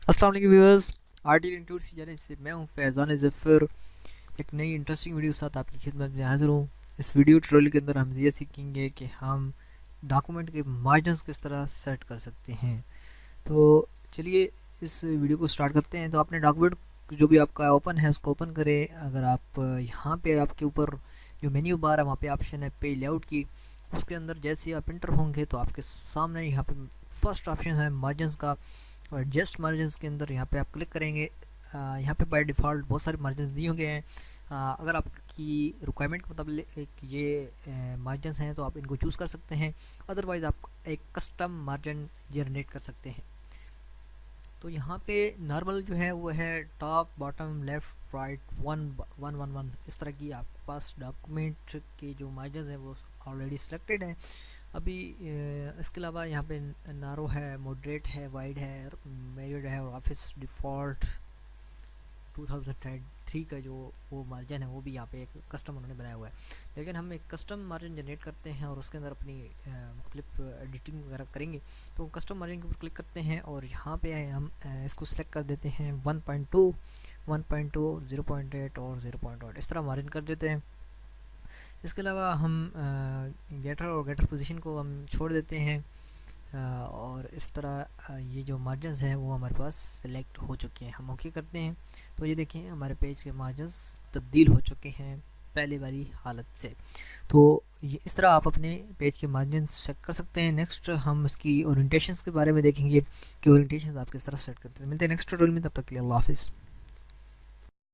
अस्सलाम वालेकुम viewers. RT इंटूर सी channel से मैं हूं फैज़ान ज़फ़र। एक नई इंटरेस्टिंग वीडियो के साथ आपकी खिदमत में हाज़िर हूं। इस वीडियो ट्यूटोरियल के अंदर हम ये सीखेंगे कि हम डॉक्यूमेंट के मार्जिन्स किस तरह सेट कर सकते हैं। तो चलिए इस वीडियो को स्टार्ट करते हैं। तो आपने डॉक्यूमेंट जो भी आपका ओपन है उसको ओपन करें। अगर आप यहाँ पे आपके ऊपर जो मेन्यू बार है वहाँ पे ऑप्शन है पे लेआउट की, उसके अंदर जैसे ही आप इंटर होंगे तो आपके सामने यहाँ पे फर्स्ट ऑप्शन है मार्जिन्स का। और एडजस्ट मार्जिन्स के अंदर यहाँ पे आप क्लिक करेंगे। यहाँ पे बाय डिफ़ॉल्ट बहुत सारे मार्जिन्स दिए गए हैं। अगर आपकी रिक्वायरमेंट के मुताबिक ये मार्जिन्स हैं तो आप इनको चूज़ कर सकते हैं। अदरवाइज़ आप एक कस्टम मार्जिन जनरेट कर सकते हैं। तो यहाँ पे नॉर्मल जो है वो है top bottom left right one one one one, इस तरह की आपके पास डॉक्यूमेंट के जो मार्जिन्स हैं वो ऑलरेडी सिलेक्टेड हैं। अभी इसके अलावा यहाँ पे नारो है, मॉडरेट है, वाइड है, मेरिड है और ऑफिस डिफ़ॉल्ट 2003 का जो वो मार्जिन है वो भी यहाँ पे एक कस्टम उन्होंने बनाया हुआ है। लेकिन हम एक कस्टम मार्जिन जनरेट करते हैं और उसके अंदर अपनी मुख्तलिफ एडिटिंग वगैरह करेंगे। तो कस्टम मार्जिन के ऊपर क्लिक करते हैं और यहाँ पे हम इसको सिलेक्ट कर देते हैं 1.2, 1.2, 0.8 और 0.8, इस तरह मार्जिन कर देते हैं। इसके अलावा हम गेटर और गेटर पोजीशन को हम छोड़ देते हैं। और इस तरह ये जो मार्जिन्स हैं वो हमारे पास सिलेक्ट हो चुके हैं। हम ओके करते हैं तो ये देखें हमारे पेज के मार्जिन्स तब्दील हो चुके हैं पहले वाली हालत से। तो ये इस तरह आप अपने पेज के मार्जिन सेट कर सकते हैं। नेक्स्ट हम इसकी ओरिएंटेशंस के बारे में देखेंगे कि ओरिएंटेशंस आप किस तरह सेट करते हैं। मिलते हैं नेक्स्ट ट्यूटोरियल में, तब तक के लिए अल्लाह हाफिज़।